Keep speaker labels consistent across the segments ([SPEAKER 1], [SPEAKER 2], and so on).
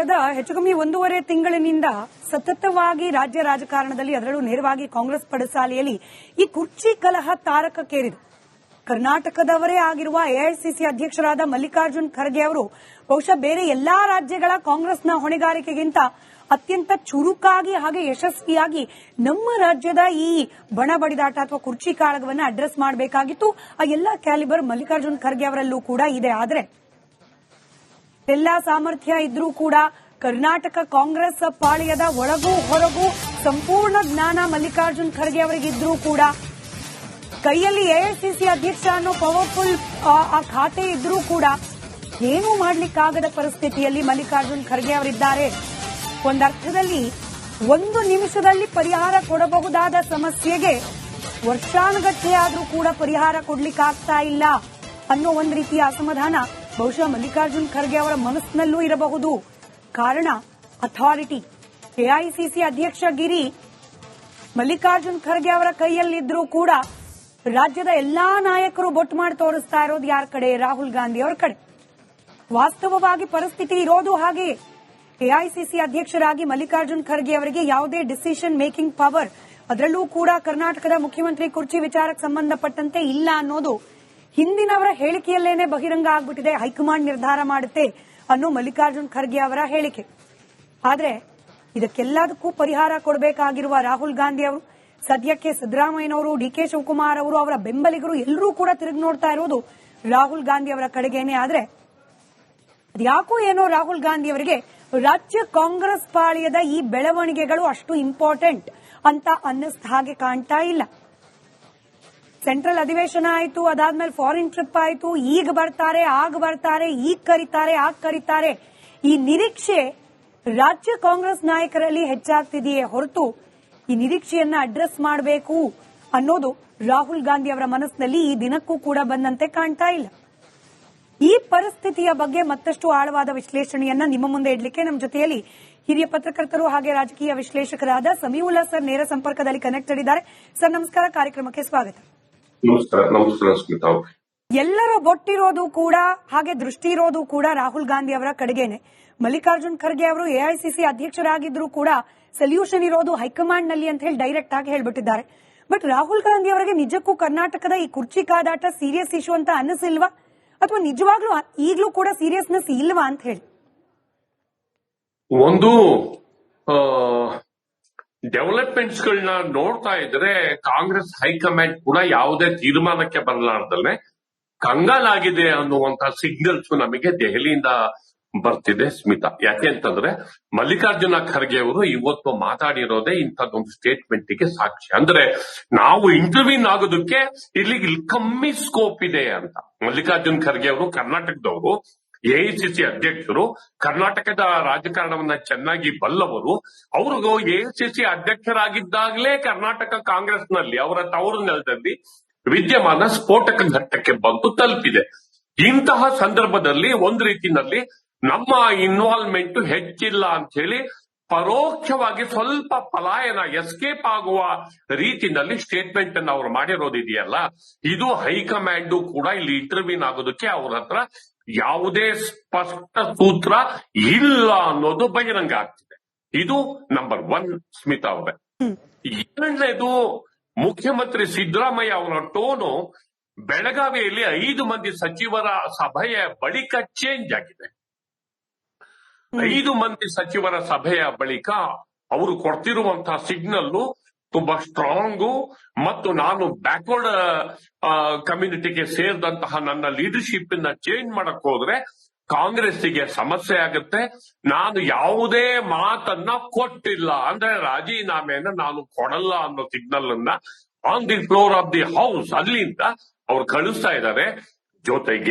[SPEAKER 1] ಕಳೆದ ಹೆಚ್ಚು ಕಮ್ಮಿ 1.5 ತಿಂಗಳಿನಿಂದ ಸತತವಾಗಿ ರಾಜ್ಯ ರಾಜಕಾರಣದಲ್ಲಿ ಅದರಲ್ಲೂ ನೇರವಾಗಿ ಕಾಂಗ್ರೆಸ್ ಪಡಸಾಲೆಯಲ್ಲಿ ಈ ಕುರ್ಚಿ ಕಲಹ ತಾರಕಕ್ಕೇರಿದೆ. ಕರ್ನಾಟಕದವರೇ ಆಗಿರುವ ಎಐಸಿಸಿ ಅಧ್ಯಕ್ಷರಾದ ಮಲ್ಲಿಕಾರ್ಜುನ್ ಖರ್ಗೆ ಅವರು ಬಹುಶಃ ಬೇರೆ ಎಲ್ಲಾ ರಾಜ್ಯಗಳ ಕಾಂಗ್ರೆಸ್ನ ಹೊಣೆಗಾರಿಕೆಗಿಂತ ಅತ್ಯಂತ ಚುರುಕಾಗಿ ಹಾಗೆ ಯಶಸ್ವಿಯಾಗಿ ನಮ್ಮ ರಾಜ್ಯದ ಈ ಬಣ ಬಡಿದಾಟ ಅಥವಾ ಕುರ್ಚಿ ಕಾಳಗವನ್ನು ಅಡ್ರೆಸ್ ಮಾಡಬೇಕಾಗಿತ್ತು. ಆ ಎಲ್ಲಾ ಕ್ಯಾಲಿಬರ್ ಮಲ್ಲಿಕಾರ್ಜುನ್ ಖರ್ಗೆ ಅವರಲ್ಲೂ ಕೂಡ ಇದೆ. ಆದರೆ ಎಲ್ಲಾ ಸಾಮರ್ಥ್ಯ ಇದ್ರೂ ಕೂಡ ಕರ್ನಾಟಕ ಕಾಂಗ್ರೆಸ್ ಪಾಳೆಯದ ಒಳಗೂ ಹೊರಗೂ ಸಂಪೂರ್ಣ ಜ್ಞಾನ ಮಲ್ಲಿಕಾರ್ಜುನ್ ಖರ್ಗೆ ಅವರಿಗಿದ್ರೂ ಕೂಡ ಕೈಯಲ್ಲಿ ಎಐಸಿಸಿ ಅಧ್ಯಕ್ಷ ಅನ್ನೋ ಪವರ್ಫುಲ್ ಆ ಖಾತೆ ಇದ್ರೂ ಕೂಡ ಏನೂ ಮಾಡಲಿಕ್ಕಾಗದ ಪರಿಸ್ಥಿತಿಯಲ್ಲಿ ಮಲ್ಲಿಕಾರ್ಜುನ್ ಖರ್ಗೆ ಅವರಿದ್ದಾರೆ. ಒಂದರ್ಥದಲ್ಲಿ 1 ನಿಮಿಷದಲ್ಲಿ ಪರಿಹಾರ ಕೊಡಬಹುದಾದ ಸಮಸ್ಯೆಗೆ ವರ್ಷಾನುಗಟ್ಟಲೆ ಆದರೂ ಕೂಡ ಪರಿಹಾರ ಕೊಡ್ಲಿಕ್ಕಾಗ್ತಾ ಇಲ್ಲ ಅನ್ನೋ ಒಂದು ರೀತಿಯ ಅಸಮಾಧಾನ ಬಹುಶಃ ಮಲ್ಲಿಕಾರ್ಜುನ್ ಖರ್ಗೆ ಅವರ ಮನಸ್ಸಿನಲ್ಲೂ ಇರಬಹುದು. ಕಾರಣ ಅಥಾರಿಟಿ, ಎಐಸಿಸಿ ಅಧ್ಯಕ್ಷ ಗಿರಿ ಮಲ್ಲಿಕಾರ್ಜುನ್ ಖರ್ಗೆ ಅವರ ಕೈಯಲ್ಲಿದ್ರೂ ಕೂಡ ರಾಜ್ಯದ ಎಲ್ಲಾ ನಾಯಕರು ಬೊಟ್ಟು ಮಾಡಿ ತೋರಿಸ್ತಾ ಇರೋದು ಯಾರ ಕಡೆ? ರಾಹುಲ್ ಗಾಂಧಿ ಅವರ ಕಡೆ. ವಾಸ್ತವವಾಗಿ ಪರಿಸ್ಥಿತಿ ಇರೋದು ಹಾಗೆ. ಎಐಸಿಸಿ ಅಧ್ಯಕ್ಷರಾಗಿ ಮಲ್ಲಿಕಾರ್ಜುನ್ ಖರ್ಗೆ ಅವರಿಗೆ ಯಾವುದೇ ಡಿಸಿಷನ್ ಮೇಕಿಂಗ್ ಪವರ್, ಅದರಲ್ಲೂ ಕೂಡ ಕರ್ನಾಟಕದ ಮುಖ್ಯಮಂತ್ರಿ ಕುರ್ಚಿ ವಿಚಾರಕ್ಕೆ ಸಂಬಂಧಪಟ್ಟಂತೆ ಇಲ್ಲ ಅನ್ನೋದು ಹಿಂದಿನವರ ಹೇಳಿಕೆಯಲ್ಲೇನೆ ಬಹಿರಂಗ ಆಗ್ಬಿಟ್ಟಿದೆ. ಹೈಕಮಾಂಡ್ ನಿರ್ಧಾರ ಮಾಡುತ್ತೆ ಅನ್ನೋ ಮಲ್ಲಿಕಾರ್ಜುನ್ ಖರ್ಗೆ ಅವರ ಹೇಳಿಕೆ. ಆದ್ರೆ ಇದಕ್ಕೆಲ್ಲದಕ್ಕೂ ಪರಿಹಾರ ಕೊಡಬೇಕಾಗಿರುವ ರಾಹುಲ್ ಗಾಂಧಿ ಅವರು, ಸದ್ಯಕ್ಕೆ ಸಿದ್ದರಾಮಯ್ಯನವರು, ಡಿಕೆ ಶಿವಕುಮಾರ್ ಅವರು, ಅವರ ಬೆಂಬಲಿಗರು ಎಲ್ಲರೂ ಕೂಡ ತಿರುಗಿ ನೋಡ್ತಾ ಇರೋದು ರಾಹುಲ್ ಗಾಂಧಿ ಅವರ ಕಡೆಗೇನೆ. ಆದ್ರೆ ಅದ್ಯಾಕೋ ಏನೋ ರಾಹುಲ್ ಗಾಂಧಿ ಅವರಿಗೆ ರಾಜ್ಯ ಕಾಂಗ್ರೆಸ್ ಪಾಳೆಯದ ಈ ಬೆಳವಣಿಗೆಗಳು ಅಷ್ಟು ಇಂಪಾರ್ಟೆಂಟ್ ಅಂತ ಅನ್ನಿಸ್ದ ಹಾಗೆ ಕಾಣ್ತಾ ಇಲ್ಲ. ಸೆಂಟ್ರಲ್ ಅಧಿವೇಶನ ಆಯಿತು, ಅದಾದ್ಮೇಲೆ ಫಾರಿನ್ ಟ್ರಿಪ್ ಆಯಿತು, ಈಗ ಬರ್ತಾರೆ, ಆಗ ಬರ್ತಾರೆ, ಈಗ ಕರೀತಾರೆ, ಆಗ ಕರೀತಾರೆ. ಈ ನಿರೀಕ್ಷೆ ರಾಜ್ಯ ಕಾಂಗ್ರೆಸ್ ನಾಯಕರಲ್ಲಿ ಹೆಚ್ಚಾಗ್ತಿದೆಯೇ ಹೊರತು ಈ ನಿರೀಕ್ಷೆಯನ್ನ ಅಡ್ರೆಸ್ ಮಾಡಬೇಕು ಅನ್ನೋದು ರಾಹುಲ್ ಗಾಂಧಿ ಅವರ ಮನಸ್ಸಿನಲ್ಲಿ ಈ ದಿನಕ್ಕೂ ಕೂಡ ಬಂದಂತೆ ಕಾಣ್ತಾ ಇಲ್ಲ. ಈ ಪರಿಸ್ಥಿತಿಯ ಬಗ್ಗೆ ಮತ್ತಷ್ಟು ಆಳವಾದ ವಿಶ್ಲೇಷಣೆಯನ್ನ ನಿಮ್ಮ ಮುಂದೆ ಇಡ್ಲಿಕ್ಕೆ ನಮ್ಮ ಜೊತೆಯಲ್ಲಿ ಹಿರಿಯ ಪತ್ರಕರ್ತರು ಹಾಗೆ ರಾಜಕೀಯ ವಿಶ್ಲೇಷಕರಾದ ಸಮೀವುಲ್ಲಾ ಸರ್ ನೇರ ಸಂಪರ್ಕದಲ್ಲಿ ಕನೆಕ್ಟೆಡ್ ಇದ್ದಾರೆ. ಸರ್ ನಮಸ್ಕಾರ, ಕಾರ್ಯಕ್ರಮಕ್ಕೆ ಸ್ವಾಗತ.
[SPEAKER 2] ನಮಸ್ಕಾರ ಸ್ಮಿತಾ.
[SPEAKER 1] ಎಲ್ಲರ ಬೊಟ್ಟಿರೋದು ಕೂಡ ಹಾಗೆ ದೃಷ್ಟಿ ಇರೋದು ಕೂಡ ರಾಹುಲ್ ಗಾಂಧಿ ಅವರ ಕಡೆಗೇನೆ. ಮಲ್ಲಿಕಾರ್ಜುನ್ ಖರ್ಗೆ ಅವರು ಎಐಸಿಸಿ ಅಧ್ಯಕ್ಷರಾಗಿದ್ರು ಕೂಡ ಸೊಲ್ಯೂಷನ್ ಇರೋದು ಹೈಕಮಾಂಡ್ ನಲ್ಲಿ ಅಂತ ಹೇಳಿ ಡೈರೆಕ್ಟ್ ಆಗಿ ಹೇಳ್ಬಿಟ್ಟಿದ್ದಾರೆ. ಬಟ್ ರಾಹುಲ್ ಗಾಂಧಿ ಅವರಿಗೆ ನಿಜಕ್ಕೂ ಕರ್ನಾಟಕದ ಈ ಕುರ್ಚಿ ಕಾದಾಟ ಸೀರಿಯಸ್ ಇಶ್ಯೂ ಅಂತ ಅನ್ನಿಸಿಲ್ವಾ, ಅಥವಾ ನಿಜವಾಗ್ಲೂ ಈಗಲೂ ಕೂಡ ಸೀರಿಯಸ್ನೆಸ್ ಇಲ್ವಾ ಅಂತ ಹೇಳಿ?
[SPEAKER 2] ಒಂದು ಡೆವಲಪ್ಮೆಂಟ್ಸ್ ಗಳನ್ನ ನೋಡ್ತಾ ಇದ್ರೆ ಕಾಂಗ್ರೆಸ್ ಹೈಕಮಾಂಡ್ ಕೂಡ ಯಾವುದೇ ತೀರ್ಮಾನಕ್ಕೆ ಬರಲಾರ್ದಲ್ಲೇ ಕಂಗಾಲಾಗಿದೆ ಅನ್ನುವಂತ ಸಿಗ್ನಲ್ಸ್ ನಮಗೆ ದೆಹಲಿಯಿಂದ ಬರ್ತಿದೆ ಸ್ಮಿತಾ. ಯಾಕೆ ಅಂತಂದ್ರೆ ಮಲ್ಲಿಕಾರ್ಜುನ ಖರ್ಗೆ ಅವರು ಇವತ್ತು ಮಾತಾಡಿರೋದೇ ಇಂಥದ್ದೊಂದು ಸ್ಟೇಟ್ಮೆಂಟ್ ಗೆ ಸಾಕ್ಷಿ. ಅಂದ್ರೆ ನಾವು ಇಂಟರ್ವ್ಯೂನ್ ಆಗೋದಕ್ಕೆ ಇಲ್ಲಿ ಕಮ್ಮಿ ಸ್ಕೋಪ್ ಇದೆ ಅಂತ. ಮಲ್ಲಿಕಾರ್ಜುನ್ ಖರ್ಗೆ ಅವರು ಕರ್ನಾಟಕದವರು, ಎಐಸಿಸಿ ಅಧ್ಯಕ್ಷರು, ಕರ್ನಾಟಕದ ರಾಜಕಾರಣವನ್ನ ಚೆನ್ನಾಗಿ ಬಲ್ಲವರು. ಅವ್ರಿಗೂ ಎಐಸಿಸಿ ಅಧ್ಯಕ್ಷರಾಗಿದ್ದಾಗಲೇ ಕರ್ನಾಟಕ ಕಾಂಗ್ರೆಸ್ನಲ್ಲಿ ಅವರ ತವರು ನೆಲದಲ್ಲಿ ವಿದ್ಯಮಾನ ಸ್ಫೋಟಕ ಘಟ್ಟಕ್ಕೆ ಬಂದು ತಲುಪಿದೆ. ಇಂತಹ ಸಂದರ್ಭದಲ್ಲಿ ಒಂದು ರೀತಿಯಲ್ಲಿ ನಮ್ಮ ಇನ್ವಾಲ್ವ್ಮೆಂಟ್ ಹೆಚ್ಚಿಲ್ಲ ಅಂತ ಹೇಳಿ ಪರೋಕ್ಷವಾಗಿ ಸ್ವಲ್ಪ ಪಲಾಯನ ಎಸ್ಕೇಪ್ ಆಗುವ ರೀತಿಯಲ್ಲಿ ಸ್ಟೇಟ್ಮೆಂಟ್ ಅನ್ನು ಅವ್ರು ಮಾಡಿರೋದಿದೆಯಲ್ಲ, ಇದು ಹೈಕಮಾಂಡ್ ಕೂಡ ಇಲ್ಲಿ ಇಂಟರ್ವ್ಯೂನ್ ಆಗೋದಕ್ಕೆ ಅವ್ರ ಹತ್ರ ಯಾವುದೇ ಸ್ಪಷ್ಟ ಸೂತ್ರ ಇಲ್ಲ ಅನ್ನೋದು ಬಹಿರಂಗ ಆಗ್ತಿದೆ. ಇದು ನಂಬರ್ 1 ಸ್ಮಿತಾ ಅವರೇ. ಎರಡನೇದು, ಮುಖ್ಯಮಂತ್ರಿ ಸಿದ್ದರಾಮಯ್ಯ ಅವರ ಟೋನು ಬೆಳಗಾವಿಯಲ್ಲಿ 5 ಮಂದಿ ಸಚಿವರ ಸಭೆಯ ಬಳಿಕ ಚೇಂಜ್ ಆಗಿದೆ. 5 ಮಂದಿ ಸಚಿವರ ಸಭೆಯ ಬಳಿಕ ಅವರು ಕೊಡ್ತಿರುವಂತಹ ಸಿಗ್ನಲ್ ತುಂಬಾ ಸ್ಟ್ರಾಂಗು ಮತ್ತು ನಾನು ಬ್ಯಾಕ್ವರ್ಡ್ ಕಮ್ಯುನಿಟಿಗೆ ಸೇರಿದಂತಹ ನನ್ನ ಲೀಡರ್ಶಿಪ್ ಅನ್ನ ಚೇಂಜ್ ಮಾಡಕ್ ಹೋದ್ರೆ ಕಾಂಗ್ರೆಸ್ಸಿಗೆ ಸಮಸ್ಯೆ ಆಗುತ್ತೆ. ನಾನು ಯಾವುದೇ ಮಾತನ್ನ ಕೊಟ್ಟಿಲ್ಲ ಅಂದ್ರೆ ರಾಜೀನಾಮೆಯನ್ನ ನಾನು ಕೊಡಲ್ಲ ಅನ್ನೋ ಸಿಗ್ನಲ್ ಅನ್ನ on the floor of the house ಅಲ್ಲಿಂದ ಅವ್ರು ಕಳಿಸ್ತಾ ಇದ್ದಾರೆ.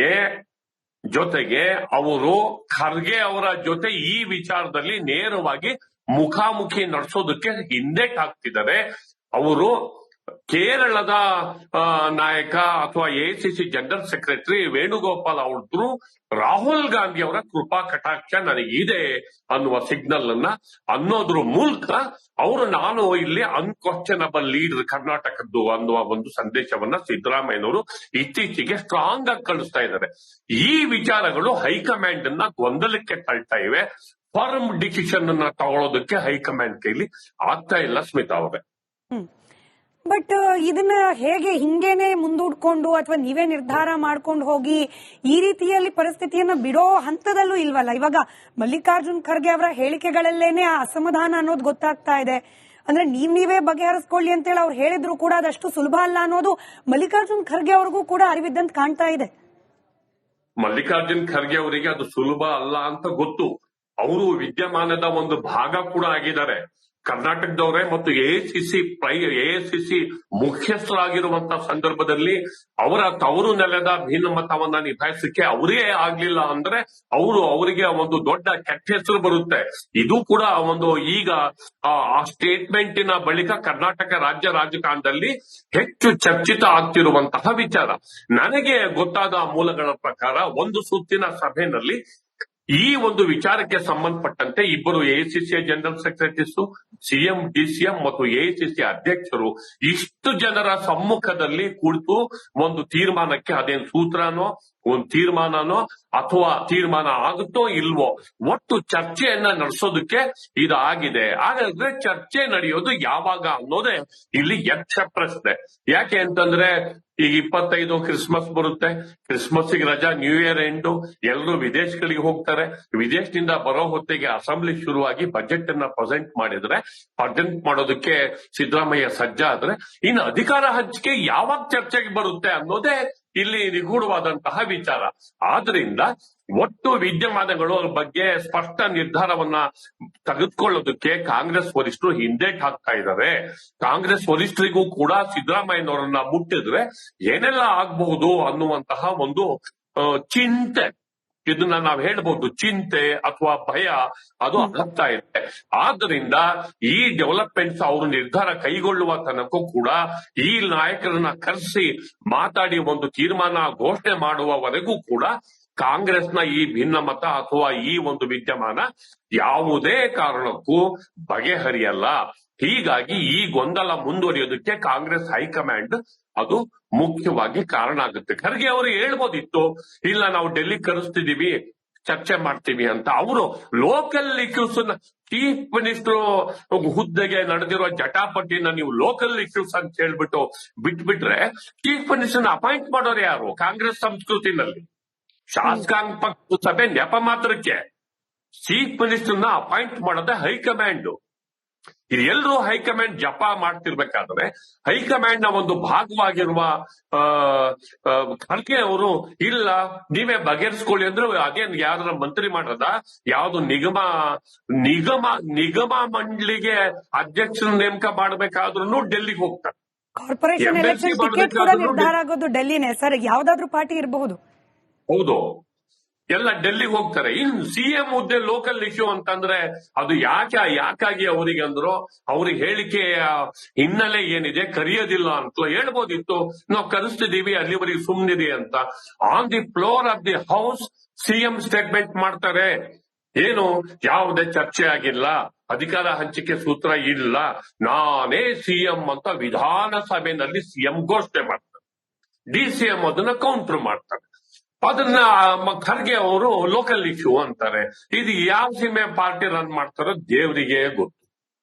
[SPEAKER 2] ಜೊತೆಗೆ ಅವರು ಖರ್ಗೆ ಅವರ ಜೊತೆ ಈ ವಿಚಾರದಲ್ಲಿ ನೇರವಾಗಿ ಮುಖಾಮುಖಿ ನಡೆಸೋದಕ್ಕೆ ಹಿಂದೇಟಾಗ್ತಿದ್ದಾರೆ. ಅವರು ಕೇರಳದ ನಾಯಕ ಅಥವಾ ಎಐಸಿಸಿ ಜನರಲ್ ಸೆಕ್ರೆಟರಿ ವೇಣುಗೋಪಾಲ್ ಅವ್ರದ್ರು ರಾಹುಲ್ ಗಾಂಧಿ ಅವರ ಕೃಪಾ ಕಟಾಕ್ಷ ನನಗಿದೆ ಅನ್ನುವ ಸಿಗ್ನಲ್ ಅನ್ನ ಅನ್ನೋದ್ರ ಮೂಲಕ ಅವರು ನಾನು ಇಲ್ಲಿ ಅನ್ಕ್ವಶ್ಚನಬಲ್ ಲೀಡರ್ ಕರ್ನಾಟಕದ್ದು ಅನ್ನುವ ಒಂದು ಸಂದೇಶವನ್ನ ಸಿದ್ದರಾಮಯ್ಯನವರು ಇತ್ತೀಚೆಗೆ ಸ್ಟ್ರಾಂಗ್ ಆಗಿ ಕಳಿಸ್ತಾ ಇದ್ದಾರೆ. ಈ ವಿಚಾರಗಳು ಹೈಕಮಾಂಡ್ ಅನ್ನ ಗೊಂದಲಕ್ಕೆ ತಳ್ತಾ ಇವೆ. ಫರ್ಮ್ ಡಿಸಿಷನ್ ಅನ್ನ ತಗೊಳ್ಳೋದಕ್ಕೆ ಹೈಕಮಾಂಡ್ ಕೈಲಿ ಆಗ್ತಾ ಇಲ್ಲ ಸ್ಮಿತಾ ಅವರೇ.
[SPEAKER 1] ಬಟ್ ಇದನ್ನ ಹೇಗೆ ಹಿಂಗೇನೆ ಮುಂದೂಡ್ಕೊಂಡು ಅಥವಾ ನೀವೇ ನಿರ್ಧಾರ ಮಾಡ್ಕೊಂಡು ಹೋಗಿ ಈ ರೀತಿಯಲ್ಲಿ ಪರಿಸ್ಥಿತಿಯನ್ನ ಬಿಡೋ ಹಂತದಲ್ಲೂ ಇಲ್ವಲ್ಲ. ಇವಾಗ ಮಲ್ಲಿಕಾರ್ಜುನ್ ಖರ್ಗೆ ಅವರ ಹೇಳಿಕೆಗಳಲ್ಲೇನೆ ಆ ಅಸಮಾಧಾನ ಅನ್ನೋದು ಗೊತ್ತಾಗ್ತಾ ಇದೆ. ಅಂದ್ರೆ ನೀವೇ ಬಗೆಹರಿಸ್ಕೊಳ್ಳಿ ಅಂತೇಳಿ ಅವ್ರು ಹೇಳಿದ್ರು ಕೂಡ ಅದಷ್ಟು ಸುಲಭ ಅಲ್ಲ ಅನ್ನೋದು ಮಲ್ಲಿಕಾರ್ಜುನ್ ಖರ್ಗೆ ಅವ್ರಿಗೂ ಕೂಡ ಅರಿವಿದ್ದಂತ ಕಾಣ್ತಾ ಇದೆ.
[SPEAKER 2] ಮಲ್ಲಿಕಾರ್ಜುನ್ ಖರ್ಗೆ ಅವರಿಗೆ ಅದು ಸುಲಭ ಅಲ್ಲ ಅಂತ ಗೊತ್ತು. ಅವರು ವಿದ್ಯಮಾನದ ಒಂದು ಭಾಗ ಕೂಡ ಆಗಿದ್ದಾರೆ. ಕರ್ನಾಟಕದವರೇ ಮತ್ತು ಎಐಸಿಸಿ ಮುಖ್ಯಸ್ಥರಾಗಿರುವಂತಹ ಸಂದರ್ಭದಲ್ಲಿ ಅವರ ತವರು ನೆಲದ ಭಿನ್ನಮತವನ್ನ ನಿಭಾಯಿಸಕ್ಕೆ ಅವರೇ ಆಗ್ಲಿಲ್ಲ ಅಂದ್ರೆ ಅವರಿಗೆ ಒಂದು ದೊಡ್ಡ ಕೆಟ್ಟ ಹೆಸರು ಬರುತ್ತೆ. ಇದು ಕೂಡ ಒಂದು ಈಗ ಆ ಸ್ಟೇಟ್ಮೆಂಟಿನ ಬಳಿಕ ಕರ್ನಾಟಕ ರಾಜ್ಯ ರಾಜಕಾರಣದಲ್ಲಿ ಹೆಚ್ಚು ಚರ್ಚಿತ ಆಗ್ತಿರುವಂತಹ ವಿಚಾರ. ನನಗೆ ಗೊತ್ತಾದ ಮೂಲಗಳ ಪ್ರಕಾರ ಒಂದು ಸುತ್ತಿನ ಸಭೆಯಲ್ಲಿ ಈ ಒಂದು ವಿಚಾರಕ್ಕೆ ಸಂಬಂಧಪಟ್ಟಂತೆ ಇಬ್ಬರು AICC general secretaries, CM, DCM ಮತ್ತು ಎಐಸಿಸಿ ಅಧ್ಯಕ್ಷರು ಇಷ್ಟು ಜನರ ಸಮ್ಮುಖದಲ್ಲಿ ಕುಳಿತು ಒಂದು ತೀರ್ಮಾನಕ್ಕೆ, ಅದೇನು ಸೂತ್ರನೋ ಒಂದು ತೀರ್ಮಾನನೋ ಅಥವಾ ತೀರ್ಮಾನ ಆಗುತ್ತೋ ಇಲ್ವೋ, ಒಟ್ಟು ಚರ್ಚೆಯನ್ನ ನಡೆಸೋದಕ್ಕೆ ಇದಾಗಿದೆ. ಹಾಗಾದ್ರೆ ಚರ್ಚೆ ನಡೆಯೋದು ಯಾವಾಗ ಅನ್ನೋದೇ ಇಲ್ಲಿ ಯಕ್ಷ ಪ್ರಶ್ನೆ. ಯಾಕೆ ಅಂತಂದ್ರೆ ಈಗ 25 ಕ್ರಿಸ್ಮಸ್ ಬರುತ್ತೆ, ಕ್ರಿಸ್ಮಸ್ಗೆ ರಜಾ, ನ್ಯೂ ಇಯರ್ ಎಂಡು, ಎಲ್ಲರೂ ವಿದೇಶಗಳಿಗೆ ಹೋಗ್ತಾರೆ. ವಿದೇಶದಿಂದ ಬರೋ ಹೊತ್ತಿಗೆ ಅಸೆಂಬ್ಲಿ ಶುರುವಾಗಿ ಬಜೆಟ್ ಅನ್ನ ಪ್ರೆಸೆಂಟ್ ಮಾಡೋದಕ್ಕೆ ಸಿದ್ದರಾಮಯ್ಯ ಸಜ್ಜಾದ್ರೆ ಇನ್ನು ಅಧಿಕಾರ ಹಂಚಿಕೆ ಯಾವಾಗ ಚರ್ಚೆಗೆ ಬರುತ್ತೆ ಅನ್ನೋದೇ ಇಲ್ಲಿ ನಿಗೂಢವಾದಂತಹ ವಿಚಾರ. ಆದ್ರಿಂದ ಒಟ್ಟು ವಿದ್ಯಮಾನಗಳ ಬಗ್ಗೆ ಸ್ಪಷ್ಟ ನಿರ್ಧಾರವನ್ನ ತೆಗೆದುಕೊಳ್ಳೋದಕ್ಕೆ ಕಾಂಗ್ರೆಸ್ ವರಿಷ್ಠರು ಹಿಂದೇಟ್ ಹಾಕ್ತಾ ಇದ್ದಾರೆ. ಕಾಂಗ್ರೆಸ್ ವರಿಷ್ಠರಿಗೂ ಕೂಡ ಸಿದ್ದರಾಮಯ್ಯನವರನ್ನ ಮುಟ್ಟಿದ್ರೆ ಏನೆಲ್ಲ ಆಗಬಹುದು ಅನ್ನುವಂತಹ ಒಂದು ಚಿಂತೆ, ಇದನ್ನ ನಾವು ಹೇಳ್ಬಹುದು ಚಿಂತೆ ಅಥವಾ ಭಯ, ಅದು ಆಗ್ತಾ ಇದೆ. ಆದ್ರಿಂದ ಈ ಡೆವಲಪ್ಮೆಂಟ್ಸ್ ಅವರು ನಿರ್ಧಾರ ಕೈಗೊಳ್ಳುವ ತನಕ ಕೂಡ ಈ ನಾಯಕರನ್ನ ಕರೆಸಿ ಮಾತಾಡಿ ಒಂದು ತೀರ್ಮಾನ ಘೋಷಣೆ ಮಾಡುವವರೆಗೂ ಕೂಡ ಕಾಂಗ್ರೆಸ್ನ ಈ ಭಿನ್ನಮತ ಅಥವಾ ಈ ಒಂದು ವಿದ್ಯಮಾನ ಯಾವುದೇ ಕಾರಣಕ್ಕೂ ಬಗೆಹರಿಯಲ್ಲ. ಹೀಗಾಗಿ ಈ ಗೊಂದಲ ಮುಂದುವರಿಯೋದಕ್ಕೆ ಕಾಂಗ್ರೆಸ್ ಹೈಕಮಾಂಡ್ ಅದು ಮುಖ್ಯವಾಗಿ ಕಾರಣ ಆಗುತ್ತೆ. ಖರ್ಗೆ ಅವರು ಹೇಳ್ಬೋದಿತ್ತು, ಇಲ್ಲ ನಾವು ಡೆಲ್ಲಿ ಕರೆಸ್ತಿದೀವಿ, ಚರ್ಚೆ ಮಾಡ್ತೀವಿ ಅಂತ. ಅವರು ಲೋಕಲ್ ಇಶ್ಯೂಸ್, ಚೀಫ್ ಮಿನಿಸ್ಟರ್ ಹುದ್ದೆಗೆ ನಡೆದಿರುವ ಜಟಾಪಟಿನ ನೀವು ಲೋಕಲ್ ಇಶ್ಯೂಸ್ ಅಂತ ಹೇಳ್ಬಿಟ್ಟು ಬಿಟ್ಬಿಟ್ರೆ ಚೀಫ್ ಮಿನಿಸ್ಟರ್ನ ಅಪಾಯಿಂಟ್ ಮಾಡೋರು ಯಾರು? ಕಾಂಗ್ರೆಸ್ ಸಂಸ್ಕೃತಿನಲ್ಲಿ ಶಾಸಕಾಂಗ ಪಕ್ಷ ಸಭೆ ನೆಪ ಮಾತ್ರಕ್ಕೆ ಚೀಫ್ ಮಿನಿಸ್ಟರ್ನ ಅಪಾಯಿಂಟ್ ಮಾಡೋದೇ ಹೈಕಮಾಂಡ್. ಎಲ್ಲರೂ ಹೈಕಮಾಂಡ್ ಜಪ ಮಾಡ್ತಿರ್ಬೇಕಾದ್ರೆ ಹೈಕಮಾಂಡ್ ನ ಒಂದು ಭಾಗವಾಗಿರುವ ಖರ್ಗೆ ಅವರು ಇಲ್ಲ ನೀವೇ ಬಗೆಹರಿಸ್ಕೊಳ್ಳಿ ಅಂದ್ರೆ ಅದೇನು ಯಾರ ಮಂತ್ರಿ ಮಾಡೋದ? ಯಾವ್ದು ನಿಗಮ ಮಂಡಳಿಗೆ ಅಧ್ಯಕ್ಷರ ನೇಮಕ ಮಾಡಬೇಕಾದ್ರೂ ಡೆಲ್ಲಿಗೆ ಹೋಗ್ತಾರೆ.
[SPEAKER 1] ಕಾರ್ಪೊರೇಷನ್ ಎಲೆಕ್ಷನ್ ಟಿಕೆಟ್ ಕೂಡ ನಿರ್ಧಾರ ಆಗೋದು ಡೆಲ್ಲಿನೇ ಸರ್, ಯಾವ್ದಾದ್ರು ಪಾರ್ಟಿ ಇರಬಹುದು.
[SPEAKER 2] ಹೌದು, ಎಲ್ಲ ಡೆಲ್ಲಿಗೆ ಹೋಗ್ತಾರೆ. ಇನ್ನು ಸಿಎಂ ಹುದ್ದೆ ಲೋಕಲ್ ಇಶ್ಯೂ ಅಂತಂದ್ರೆ ಅದು ಯಾಕಾಗಿ ಅವರಿಗೆ ಅಂದ್ರು, ಅವ್ರಿಗೆ ಹೇಳಿಕೆಯ ಹಿನ್ನೆಲೆ ಏನಿದೆ, ಕರೆಯೋದಿಲ್ಲ ಅಂತ ಹೇಳ್ಬೋದಿತ್ತು. ನಾವು ಕರೆಸ್ತಿದೀವಿ, ಅಲ್ಲಿವರೆಗೆ ಸುಮ್ನಿರಿ ಅಂತ. On the floor of the house CM statement ಮಾಡ್ತಾರೆ, ಏನು ಯಾವುದೇ ಚರ್ಚೆ ಆಗಿಲ್ಲ, ಅಧಿಕಾರ ಹಂಚಿಕೆ ಸೂತ್ರ ಇಲ್ಲ, ನಾನೇ ಸಿಎಂ ಅಂತ ವಿಧಾನಸಭೆಯಲ್ಲಿ ಸಿಎಂ ಘೋಷಣೆ ಮಾಡ್ತಾರೆ. ಡಿಸಿಎಂ ಅದನ್ನ ಕೌಂಟರ್ ಮಾಡ್ತಾರೆ. ಅದನ್ನ ಖರ್ಗೆ ಅವರು ಲೋಕಲ್ ಇಶ್ಯೂ ಅಂತಾರೆ. ಇದು ಯಾವ ಸೀಮೆ ಪಾರ್ಟಿ ರನ್ ಮಾಡ್ತಾರೋ ದೇವರಿಗೆ ಗೊತ್ತು.